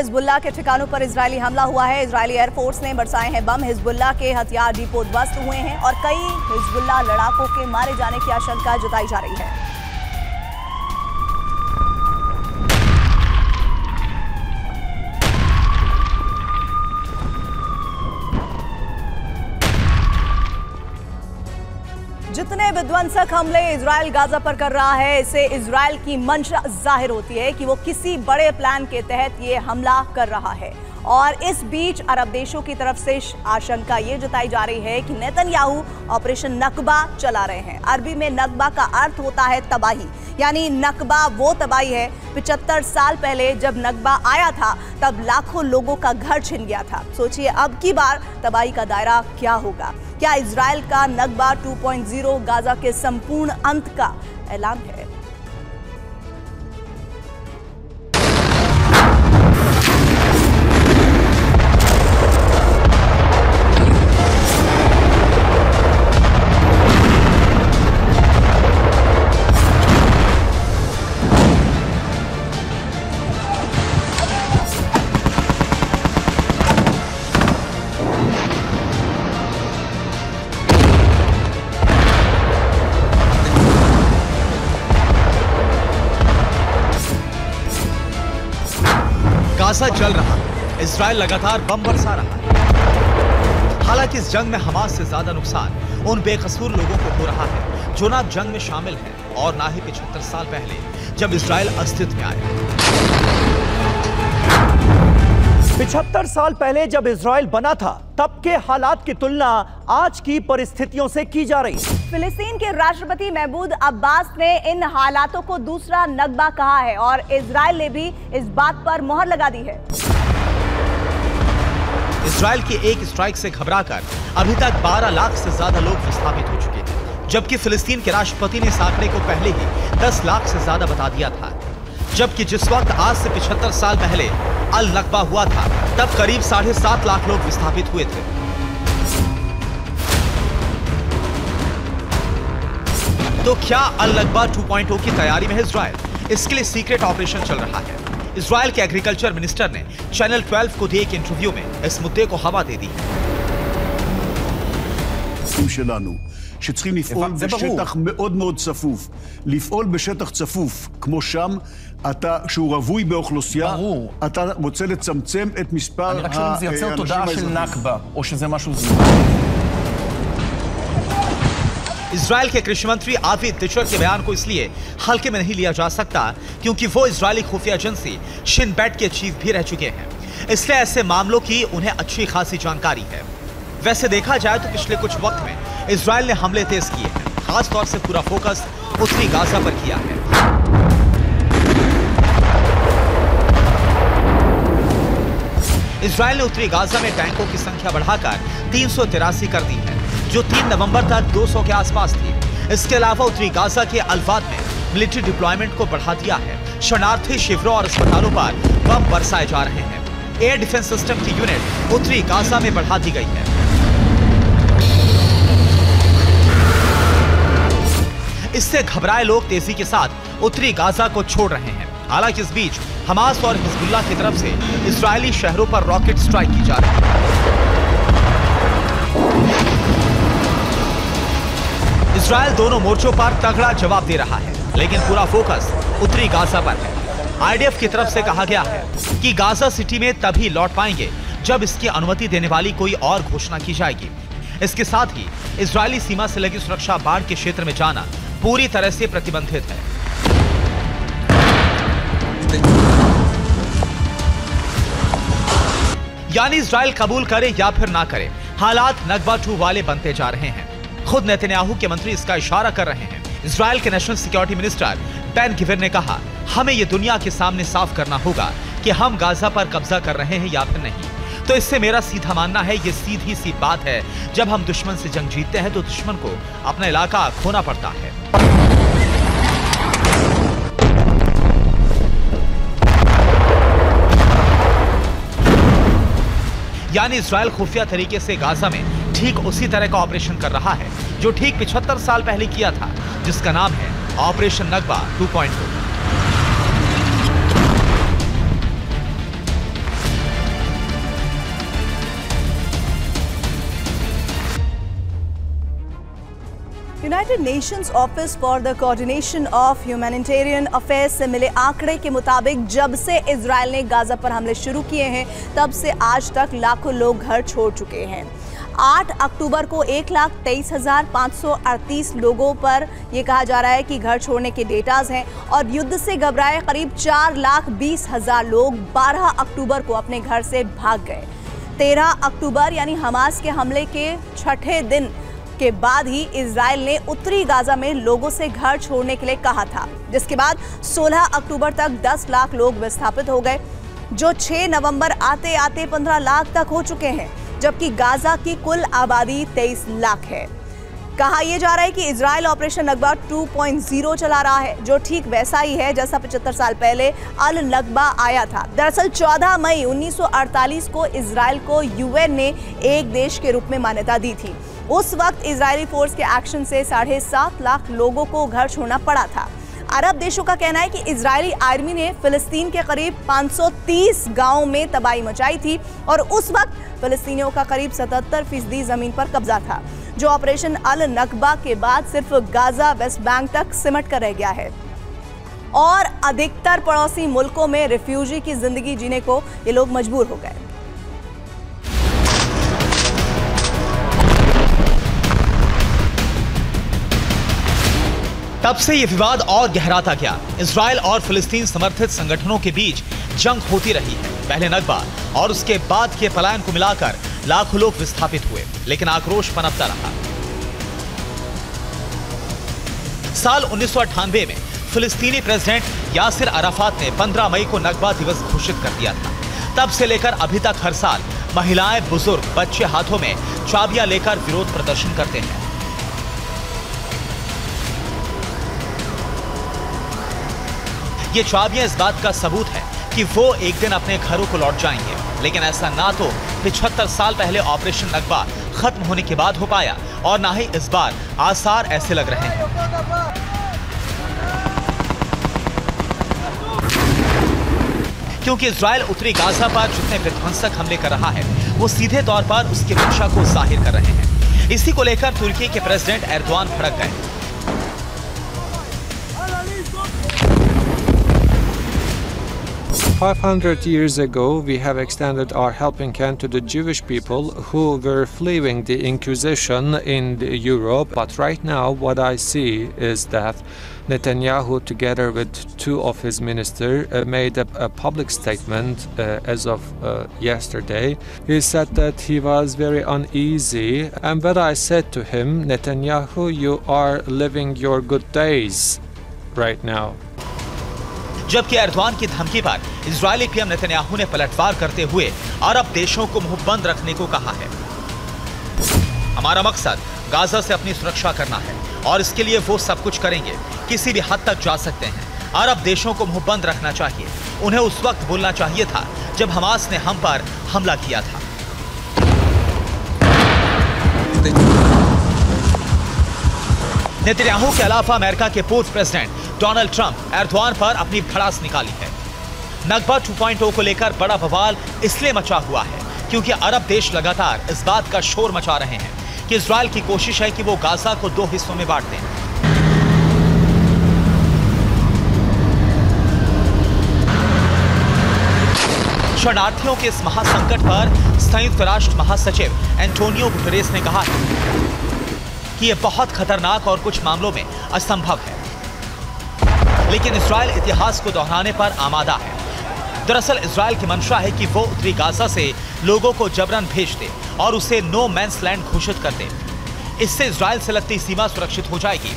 Hezbollah के ठिकानों पर इजरायली हमला हुआ है। इजरायली एयरफोर्स ने बरसाए हैं बम। हिजबुल्लाह के हथियार डिपो ध्वस्त हुए हैं और कई हिजबुल्लाह लड़ाकों के मारे जाने की आशंका जताई जा रही है। जितने विध्वंसक हमले इजराइल गाजा पर कर रहा है, इससे इजराइल की मंशा जाहिर होती है कि वो किसी बड़े प्लान के तहत ये हमला कर रहा है। और इस बीच अरब देशों की तरफ से आशंका ये जताई जा रही है कि नेतन्याहू ऑपरेशन नकबा चला रहे हैं। अरबी में नकबा का अर्थ होता है तबाही, यानी नकबा वो तबाही है। 75 साल पहले जब नकबा आया था तब लाखों लोगों का घर छिन गया था। सोचिए अब की बार तबाही का दायरा क्या होगा। क्या इजराइल का नकबा 2.0 गाजा के संपूर्ण अंत का ऐलान है? गाजा जल रहा है, इजराइल लगातार बम बरसा रहा है। हालांकि इस जंग में हमास से ज्यादा नुकसान उन बेकसूर लोगों को हो रहा है जो ना जंग में शामिल हैं और ना ही 75 साल पहले जब इजराइल अस्तित्व में आया। 75 साल पहले जब इजराइल बना था तब के हालात की तुलना आज की परिस्थितियों से की जा रही है। फिलिस्तीन के राष्ट्रपति महमूद अब्बास ने इन हालातों को दूसरा नकबा कहा है और इजराइल ने भी इस बात पर मोहर लगा दी है। इजराइल की एक स्ट्राइक से घबराकर अभी तक 12 लाख से ज्यादा लोग विस्थापित हो चुके हैं, जबकि फिलिस्तीन के राष्ट्रपति ने इस आंकड़े को पहले ही 10 लाख से ज्यादा बता दिया था। जबकि जिस वक्त आज से 75 साल पहले अल नकबा हुआ था तब करीब 7.5 लाख लोग विस्थापित हुए थे। तो क्या अल नकबा 2.0 की तैयारी में है इजराइल? इसके लिए सीक्रेट ऑपरेशन चल रहा है। इजराइल के एग्रीकल्चर मिनिस्टर ने चैनल 12 को दिए एक इंटरव्यू में इस मुद्दे को हवा दे दी है। שצריכים לפעול בשטח מאוד מאוד צפוף. לפעול בשטח צפוף, כמו שם, שהוא רווי באוכלוסייה, אתה רוצה לצמצם את מספר האנשים האזרחים. אני רק שואל אם זה יוצר תודעה של נכבה, או שזה משהו זו. इजराइल के कृषि मंत्री आवी दिशर के बयान को इसलिए हल्के में नहीं लिया जा सकता क्योंकि वो इजरायली खुफिया एजेंसी शिन बेट के चीफ भी रह चुके हैं, इसलिए ऐसे मामलों की उन्हें अच्छी खासी जानकारी है। वैसे देखा जाए तो पिछले कुछ वक्त में इजराइल ने हमले तेज किए हैं, खास तौर से पूरा फोकस उत्तरी गाजा पर किया है। इजराइल ने उत्तरी गाजा में टैंकों की संख्या बढ़ाकर 383 कर दी है, जो 3 नवंबर तक 200 के आसपास थी। इसके अलावा उत्तरी गाजा के अल्वाद में मिलिट्री डिप्लॉयमेंट को बढ़ा दिया है। शरणार्थी शिविरों और अस्पतालों पर बम बरसाए जा रहे हैं। एयर डिफेंस सिस्टम की यूनिट उत्तरी गाजा में बढ़ा दी गई है। इससे घबराए लोग तेजी के साथ उत्तरी गाजा को छोड़ रहे हैं। हालांकि इस बीच हमास और हिजबुल्लाह की तरफ से इजरायली शहरों पर रॉकेट स्ट्राइक की जा रही है। इजराइल दोनों मोर्चों पर तगड़ा जवाब दे रहा है, लेकिन पूरा फोकस उत्तरी गाजा पर है। आईडीएफ की तरफ से कहा गया है कि गाजा सिटी में तभी लौट पाएंगे जब इसकी अनुमति देने वाली कोई और घोषणा की जाएगी। इसके साथ ही इजरायली सीमा से लगी सुरक्षा बाढ़ के क्षेत्र में जाना पूरी तरह से प्रतिबंधित है। यानी इजराइल कबूल करे या फिर ना करे, हालात नकबा 2 वाले बनते जा रहे हैं। खुद नेतन्याहू के मंत्री इसका इशारा कर रहे हैं। इजराइल के नेशनल सिक्योरिटी मिनिस्टर बेन गिविर ने कहा, हमें यह दुनिया के सामने साफ करना होगा कि हम गाजा पर कब्जा कर रहे हैं या फिर नहीं। तो इससे मेरा सीधा मानना है, ये सीधी सी बात है, जब हम दुश्मन से जंग जीतते हैं तो दुश्मन को अपना इलाका खोना पड़ता है। यानी इजराइल खुफिया तरीके से गाजा में ठीक उसी तरह का ऑपरेशन कर रहा है जो ठीक 75 साल पहले किया था, जिसका नाम है operation Nakba 2.0। United Nations office for the coordination of humanitarian affairs से मिले आंकड़े के मुताबिक जब से इजराइल ने गाजा पर हमले शुरू किए हैं तब से आज तक लाखों लोग घर छोड़ चुके हैं। 8 अक्टूबर को 1,23,538 लोगों पर यह कहा जा रहा है कि घर छोड़ने के डेटाज हैं और युद्ध से घबराए करीब 4,20,000 लोग 12 अक्टूबर को अपने घर से भाग गए। 13 अक्टूबर यानी हमास के हमले के छठे दिन के बाद ही इजराइल ने उत्तरी गाजा में लोगों से घर छोड़ने के लिए कहा था, जिसके बाद 16 अक्टूबर तक 10 लाख लोग विस्थापित हो गए, जो 6 नवंबर आते आते 15 लाख तक हो चुके हैं, जबकि गाजा की कुल आबादी 23 लाख है। कहा यह जा रहा है कि इजराइल ऑपरेशन नकबा 2.0 चला रहा है, जो ठीक वैसा ही है जैसा 75 साल पहले अल नकबा आया था। दरअसल 14 मई 1948 को इजराइल को यूएन ने एक देश के रूप में मान्यता दी थी। उस वक्त इजरायली फोर्स के एक्शन से 7.5 लाख लोगों को घर छोड़ना पड़ा था। अरब देशों का कहना है कि इजरायली आर्मी ने फिलिस्तीन के करीब 530 गांवों में तबाही मचाई थी और उस वक्त फिलिस्तीनियों का करीब 77% जमीन पर कब्जा था, जो ऑपरेशन अल नकबा के बाद सिर्फ गाजा वेस्ट बैंक तक सिमट कर रह गया है और अधिकतर पड़ोसी मुल्कों में रिफ्यूजी की जिंदगी जीने को ये लोग मजबूर हो गए। तब से यह विवाद और गहराता गया। इजराइल और फिलिस्तीन समर्थित संगठनों के बीच जंग होती रही है। पहले नकबा और उसके बाद के पलायन को मिलाकर लाखों लोग विस्थापित हुए, लेकिन आक्रोश पनपता रहा। साल 1998 में फिलिस्तीनी प्रेसिडेंट यासिर अराफात ने 15 मई को नकबा दिवस घोषित कर दिया था। तब से लेकर अभी तक हर साल महिलाएं, बुजुर्ग, बच्चे हाथों में चाबियां लेकर विरोध प्रदर्शन करते हैं। ये चाबियां इस बात का सबूत है कि वो एक दिन अपने घरों को लौट जाएंगे, लेकिन ऐसा ना तो 75 साल पहले ऑपरेशन नकबा खत्म होने के बाद हो पाया और ना ही इस बार आसार ऐसे लग रहे हैं। क्योंकि इजराइल उत्तरी गाजा पर जितने विध्वंसक हमले कर रहा है वो सीधे तौर पर उसकी मंशा को जाहिर कर रहे हैं। इसी को लेकर तुर्की के प्रेसिडेंट एर्दोआन भड़क गए। 500 years ago, we have extended our helping hand to the Jewish people who were fleeing the Inquisition in Europe. But right now, what I see is that Netanyahu, together with 2 of his ministers, made a public statement as of yesterday. He said that he was very uneasy. And when I said to him, Netanyahu, you are living your good days right now. जबकि Erdogan की धमकी पर Israeli PM Netanyahu ने पलटवार करते हुए अरब देशों को मुंह बंद रखने को कहा है। हमारा मकसद गाजा से अपनी सुरक्षा करना है और इसके लिए वो सब कुछ करेंगे, किसी भी हद तक जा सकते हैं। अरब देशों को मुंह बंद रखना चाहिए। उन्हें उस वक्त बोलना चाहिए था जब हमास ने हम पर हमला किया था। नेतन्याहू के अलावा अमेरिका के पूर्व प्रेसिडेंट डोनाल्ड ट्रंप एर्दोआन पर अपनी भड़ास निकाली है। नकबा 2.0 को लेकर बड़ा बवाल इसलिए मचा हुआ है क्योंकि अरब देश लगातार इस बात का शोर मचा रहे हैं कि इजराइल की कोशिश है कि वो गाजा को 2 हिस्सों में बांट दें। शरणार्थियों के इस महासंकट पर संयुक्त राष्ट्र महासचिव एंटोनियो गुटेरेस ने कहा है कि यह बहुत खतरनाक और कुछ मामलों में असंभव है, लेकिन इजराइल इतिहास को दोहराने पर आमादा है। दरअसल इजराइल की मंशा है कि वो उत्तरी गाजा से लोगों को जबरन भेज दे और उसे नो मैंस लैंड घोषित कर दे। इससे इजराइल से लगती सीमा सुरक्षित हो जाएगी।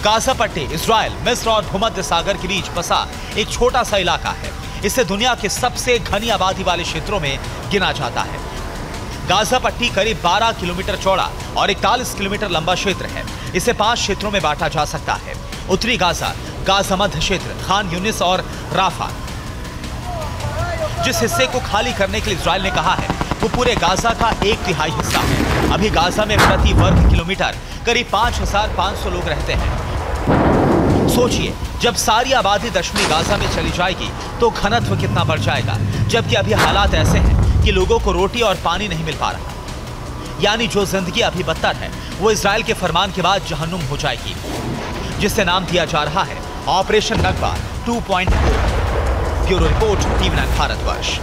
गाजा पट्टी इजराइल, मिस्र और भूमध्य सागर के बीच बसा एक छोटा सा इलाका है। इसे दुनिया के सबसे घनी आबादी वाले क्षेत्रों में गिना जाता है। गाजा पट्टी करीब 12 किलोमीटर चौड़ा और 41 किलोमीटर लंबा क्षेत्र है। इसे 5 क्षेत्रों में बांटा जा सकता है। उत्तरी गाजा, गाजा मध्य क्षेत्र, खान यूनिस और राफा। जिस हिस्से को खाली करने के लिए इजराइल ने कहा है वो पूरे गाजा का 1/3 हिस्सा है। अभी गाजा में प्रति वर्ग किलोमीटर करीब 5,500 लोग रहते हैं। सोचिए, जब सारी आबादी दक्षिणी गाजा में चली जाएगी तो घनत्व कितना बढ़ जाएगा, जबकि अभी हालात ऐसे हैं कि लोगों को रोटी और पानी नहीं मिल पा रहा। यानी जो जिंदगी अभी बदतर है वो इजराइल के फरमान के बाद जहन्नुम हो जाएगी, जिससे नाम दिया जा रहा है operation Nakba 2.0। Bureau report, TV 9 Bharatvarsh.